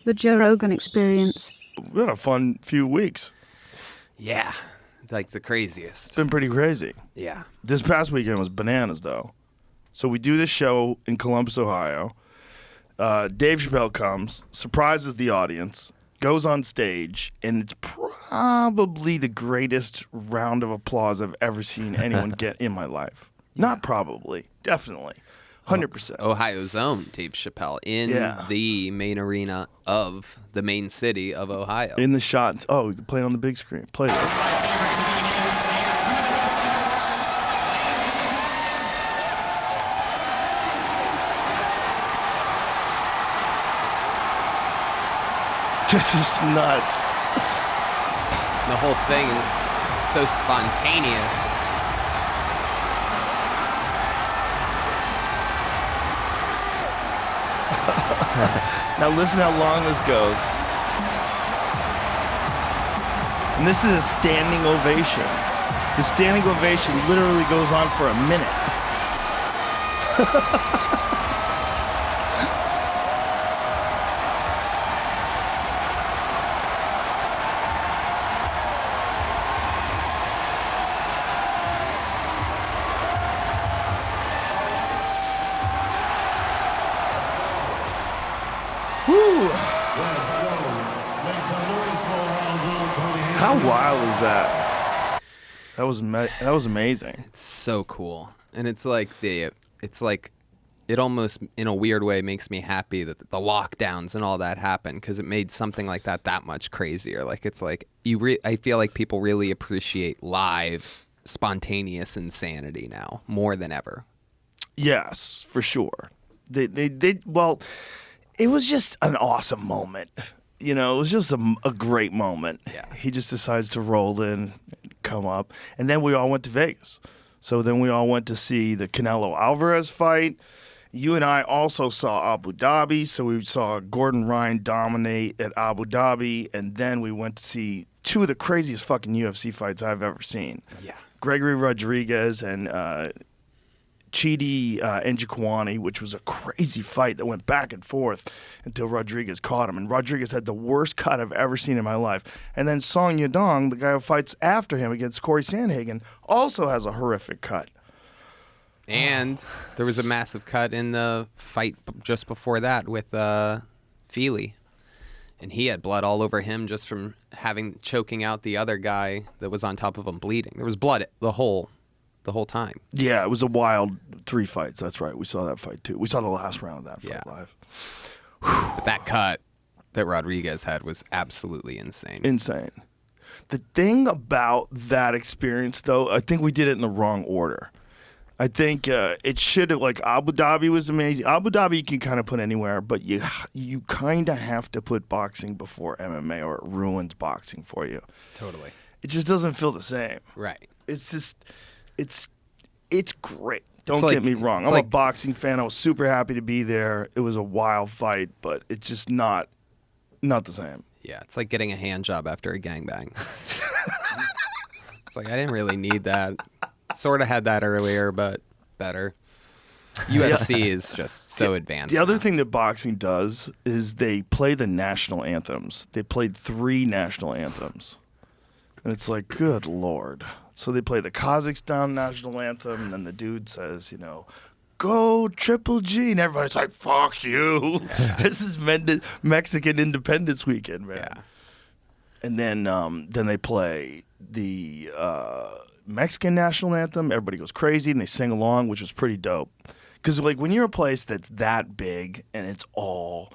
The Joe Rogan Experience. We had a fun few weeks. Yeah, like the craziest. It's been pretty crazy. Yeah. This past weekend was bananas, though. So we do this show in Columbus, Ohio. Dave Chappelle comes, surprises the audience, goes on stage, and it's probably the greatest round of applause I've ever seen anyone get in my life. Not probably, definitely. 100%. Ohio's own Dave Chappelle in the main arena of the main city of Ohio. In the shots. Oh, we can play it on the big screen. Play it. This is nuts. The whole thing is so spontaneous. Now listen how long this goes. And this is a standing ovation. The standing ovation literally goes on for a minute. How wild is that? That was amazing. It's so cool. And it's like it almost in a weird way makes me happy that the lockdowns and all that happened, because it made something like that much crazier. Like it's like I feel like people really appreciate live spontaneous insanity now more than ever. Yes, for sure. Well, it was just an awesome moment. You know, it was just a great moment. Yeah. He just decides to roll in, come up. And then we all went to Vegas. So then we all went to see the Canelo Alvarez fight. You and I also saw Abu Dhabi. So we saw Gordon Ryan dominate at Abu Dhabi. And then we went to see two of the craziest fucking UFC fights I've ever seen. Yeah. Gregory Rodriguez and Chidi Njokuani, which was a crazy fight that went back and forth until Rodriguez caught him. And Rodriguez had the worst cut I've ever seen in my life. And then Song Yadong, the guy who fights after him against Corey Sandhagen, also has a horrific cut. And there was a massive cut in the fight just before that with Feely. And he had blood all over him just from choking out the other guy that was on top of him bleeding. There was blood the whole time. Yeah, it was a wild 3 fights. That's right. We saw that fight, too. We saw the last round of that fight live. But that cut that Rodriguez had was absolutely insane. Insane. The thing about that experience, though, I think we did it in the wrong order. I think it should have, like, Abu Dhabi was amazing. Abu Dhabi you can kind of put anywhere, but you kind of have to put boxing before MMA or it ruins boxing for you. Totally. It just doesn't feel the same. Right. It's just, it's great. Don't get me wrong. I'm a boxing fan. I was super happy to be there. It was a wild fight, but it's just not the same. Yeah, it's like getting a hand job after a gangbang. It's like, I didn't really need that. Sort of had that earlier, but better. UFC is just so advanced. The other thing that boxing does is they play the national anthems. They played 3 national anthems. And it's like, good Lord. So they play the Kazakhstan national anthem, and then the dude says, you know, go Triple G. And everybody's like, fuck you. Yeah. This is Mexican Independence Weekend, man. Yeah. And then they play the Mexican national anthem. Everybody goes crazy, and they sing along, which was pretty dope. Because, like, when you're a place that's that big, and it's all,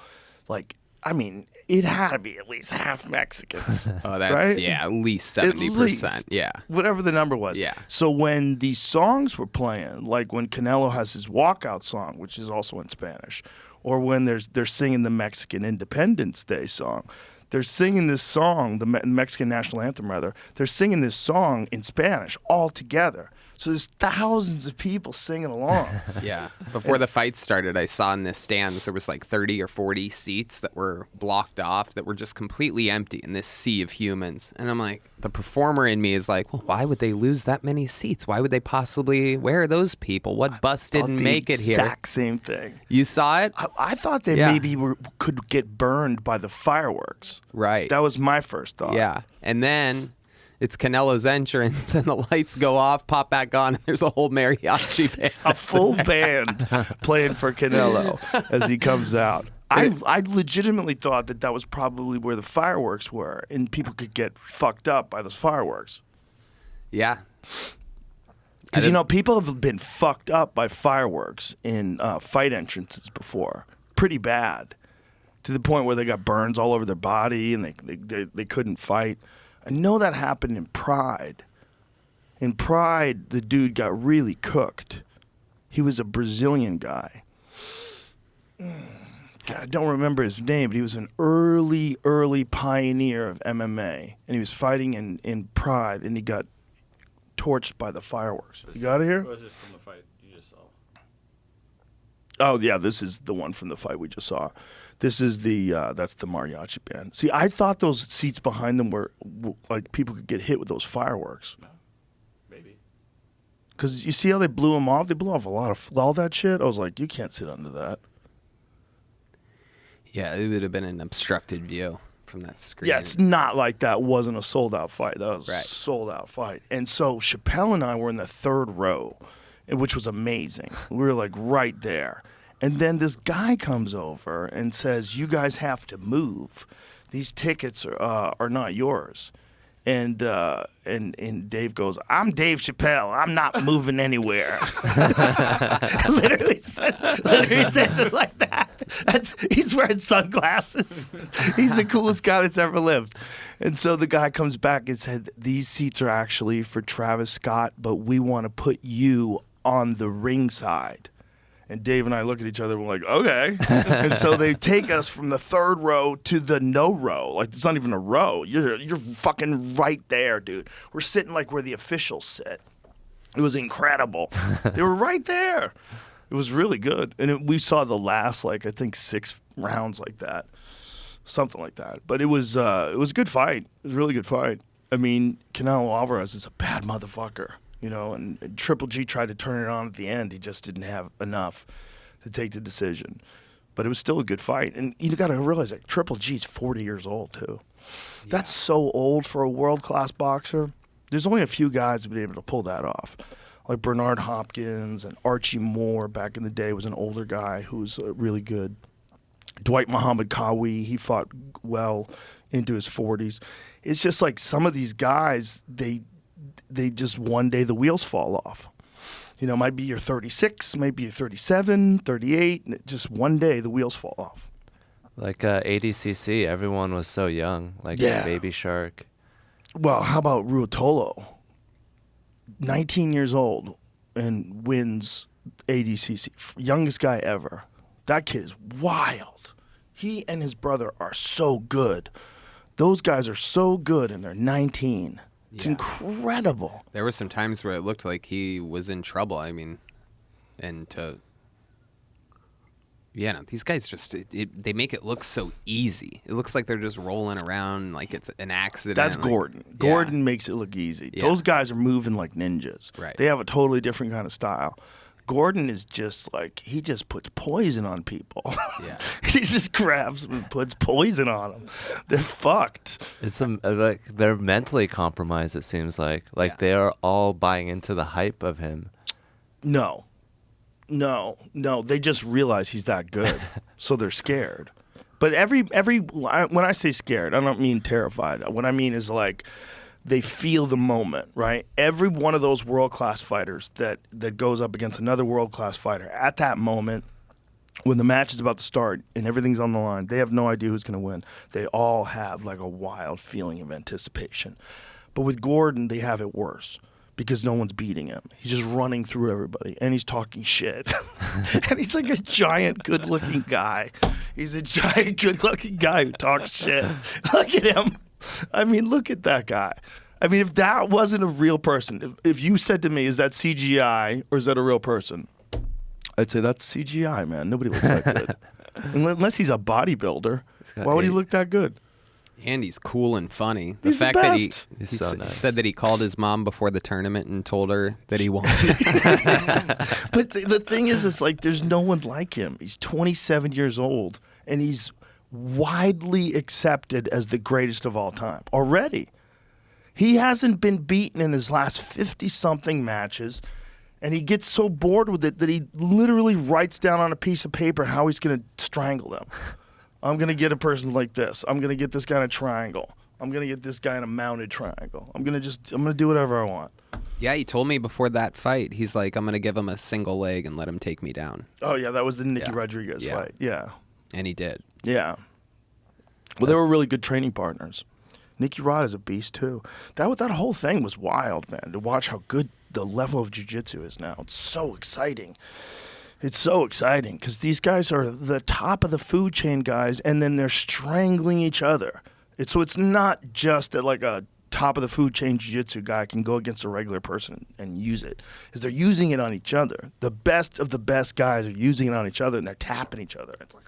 like, I mean, it had to be at least half Mexicans. Oh, that's, right? Yeah, at least 70%. Yeah. Whatever the number was. Yeah. So when these songs were playing, like when Canelo has his walkout song, which is also in Spanish, or when they're singing the Mexican Independence Day song, they're singing this song, the Mexican national anthem, rather. They're singing this song in Spanish all together. So there's thousands of people singing along. Yeah. Before the fight started, I saw in the stands there was like 30 or 40 seats that were blocked off that were just completely empty in this sea of humans. And I'm like, the performer in me is like, well, why would they lose that many seats? Why would they possibly? Where are those people? What bus didn't make it here? Exact same thing. You saw it? I thought they maybe could get burned by the fireworks. Right. That was my first thought. Yeah. And then it's Canelo's entrance, and the lights go off, pop back on, and there's a whole mariachi band. A full band playing for Canelo as he comes out. I legitimately thought that was probably where the fireworks were, and people could get fucked up by those fireworks. Yeah. Because, people have been fucked up by fireworks in fight entrances before. Pretty bad. To the point where they got burns all over their body, and they couldn't fight. I know that happened in Pride. In Pride, the dude got really cooked. He was a Brazilian guy. God, I don't remember his name, but he was an early pioneer of MMA. And he was fighting in Pride, and he got torched by the fireworks. You got it here? Or was this from the fight you just saw? Oh, yeah, this is the one from the fight we just saw. This is that's the mariachi band. See, I thought those seats behind them were like people could get hit with those fireworks. No. Maybe. Because you see how they blew them off? They blew off a lot of all that shit. I was like, you can't sit under that. Yeah, it would have been an obstructed view from that screen. Yeah, it's not like that wasn't a sold-out fight. That was Right. a sold-out fight. And so Chappelle and I were in the third row, which was amazing. We were like right there. And then this guy comes over and says, you guys have to move. These tickets are not yours. And Dave goes, I'm Dave Chappelle. I'm not moving anywhere. literally says it like that. He's wearing sunglasses. He's the coolest guy that's ever lived. And so the guy comes back and said, these seats are actually for Travis Scott, but we want to put you on the ringside. And Dave and I look at each other and we're like, okay. And so they take us from the third row to the no row. Like, it's not even a row. You're fucking right there, dude. We're sitting like where the officials sit. It was incredible. They were right there. It was really good. And we saw the last, like, I think 6 rounds like that. Something like that. But it was a good fight. It was a really good fight. I mean, Canelo Alvarez is a bad motherfucker. And Triple G tried to turn it on at the end. He just didn't have enough to take the decision. But it was still a good fight. And you got to realize that Triple G's 40 years old, too. Yeah. That's so old for a world-class boxer. There's only a few guys who've been able to pull that off. Like Bernard Hopkins and Archie Moore back in the day was an older guy who was really good. Dwight Muhammad Qawi, he fought well into his 40s. It's just like some of these guys, they just one day the wheels fall off. Might be you're 36, maybe you're 37, 38, and just one day the wheels fall off. Like ADCC, everyone was so young, like Baby Shark. Well, how about Ruotolo? 19 years old and wins ADCC. Youngest guy ever. That kid is wild. He and his brother are so good. Those guys are so good and they're 19. It's incredible. There were some times where it looked like he was in trouble. I mean, these guys just, they make it look so easy. It looks like they're just rolling around like it's an accident. That's Gordon. Gordon makes it look easy. Yeah. Those guys are moving like ninjas. Right. They have a totally different kind of style. Gordon is just like, he just puts poison on people. Yeah. He just grabs them and puts poison on them. They're fucked. It's like they're mentally compromised, it seems like. Like they are all buying into the hype of him. No. They just realize he's that good. So they're scared. But when I say scared, I don't mean terrified. What I mean is like, they feel the moment, right? Every one of those world-class fighters that goes up against another world-class fighter, at that moment, when the match is about to start and everything's on the line, they have no idea who's going to win. They all have like a wild feeling of anticipation. But with Gordon, they have it worse because no one's beating him. He's just running through everybody, and he's talking shit. And he's like a giant, good-looking guy. He's a giant, good-looking guy who talks shit. Look at him. I mean, look at that guy. I mean, if that wasn't a real person, if you said to me, is that CGI or is that a real person? I'd say that's CGI, man. Nobody looks that good. Unless he's a bodybuilder. Why would he look that good? And he's cool and funny. He's the fact that best. He's so nice. said that he called his mom before the tournament and told her that he won. But the thing is like there's no one like him. He's 27 years old, and he's widely accepted as the greatest of all time already. He hasn't been beaten in his last 50-something matches, and he gets so bored with it that he literally writes down on a piece of paper how he's going to strangle them. I'm going to get a person like this. I'm going to get this guy in a triangle. I'm going to get this guy in a mounted triangle. I'm going to do whatever I want. Yeah, he told me before that fight, he's like, I'm going to give him a single leg and let him take me down. Oh, yeah, that was the Nicky Yeah. Rodriguez Yeah. fight. Yeah. And he did. Yeah. Well, they were really good training partners. Nicky Rod is a beast, too. That whole thing was wild, man, to watch how good the level of jiu-jitsu is now. It's so exciting. It's so exciting because these guys are the top of the food chain guys, and then they're strangling each other. So it's not just that like a top of the food chain jiu-jitsu guy can go against a regular person and use it. Is they're using it on each other. The best of the best guys are using it on each other, and they're tapping each other. It's like,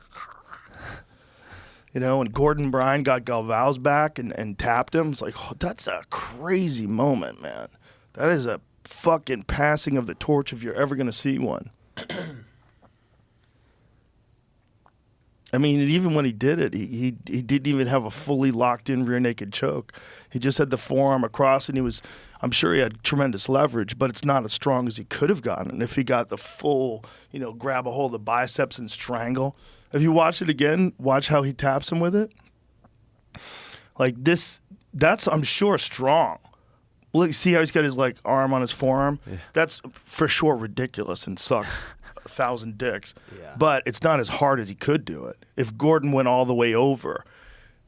you know, and Gordon Bryan got Galvao's back and tapped him. It's like, oh, that's a crazy moment, man. That is a fucking passing of the torch if you're ever going to see one. I mean, even when he did it, he didn't even have a fully locked-in rear naked choke. He just had the forearm across, and I'm sure he had tremendous leverage, but it's not as strong as he could have gotten. And if he got the full, grab a hold of the biceps and strangle. If you watch it again, watch how he taps him with it. Like this, that's, I'm sure, strong. Look, see how he's got his arm on his forearm? Yeah. That's for sure ridiculous and sucks 1,000 dicks. Yeah. But it's not as hard as he could do it. If Gordon went all the way over,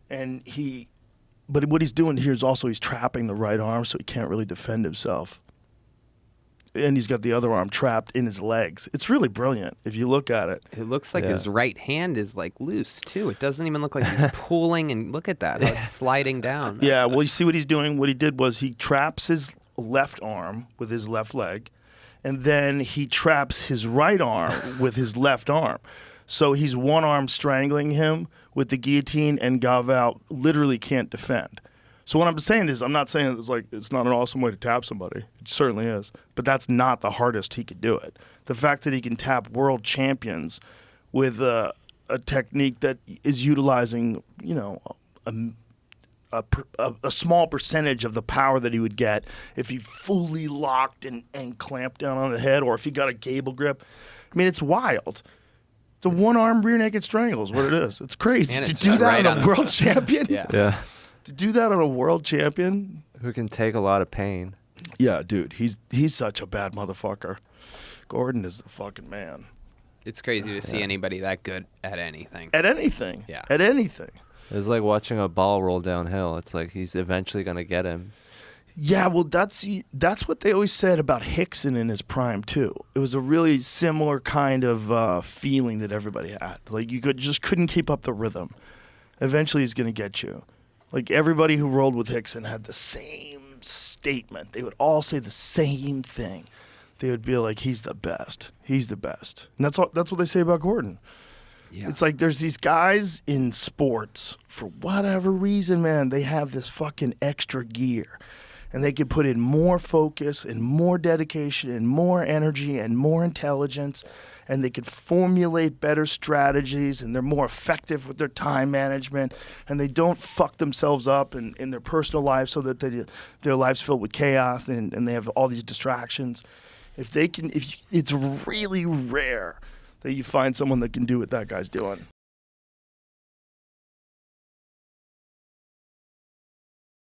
but what he's doing here is also he's trapping the right arm so he can't really defend himself. And he's got the other arm trapped in his legs. It's really brilliant if you look at it. It looks like his right hand is loose too. It doesn't even look like he's pulling, and look at that. It's sliding down. Yeah, well, you see what he's doing? What he did was he traps his left arm with his left leg, and then he traps his right arm with his left arm. So he's one arm strangling him with the guillotine, and Galvao literally can't defend. So what I'm saying is, I'm not saying it's not an awesome way to tap somebody. It certainly is. But that's not the hardest he could do it. The fact that he can tap world champions with a technique that is utilizing, a small percentage of the power that he would get if he fully locked and clamped down on the head, or if he got a gable grip. I mean, it's wild. It's a one-arm rear naked strangle is what it is. It's crazy. To do that on a world champion? Yeah. To do that on a world champion? Who can take a lot of pain. Yeah, dude. He's such a bad motherfucker. Gordon is the fucking man. It's crazy to see anybody that good at anything. At anything. Yeah. At anything. It's like watching a ball roll downhill. It's like he's eventually going to get him. Yeah, well, that's what they always said about Hickson in his prime, too. It was a really similar kind of feeling that everybody had. Like, you just couldn't keep up the rhythm. Eventually, he's going to get you. Like, everybody who rolled with Hickson had the same statement. They would all say the same thing. They would be like, he's the best. He's the best. And that's what they say about Gordon. Yeah. It's like there's these guys in sports, for whatever reason, man, they have this fucking extra gear. And they can put in more focus and more dedication and more energy and more intelligence. And they could formulate better strategies, and they're more effective with their time management. And they don't fuck themselves up in their personal life so that their life's filled with chaos and they have all these distractions. It's really rare that you find someone that can do what that guy's doing.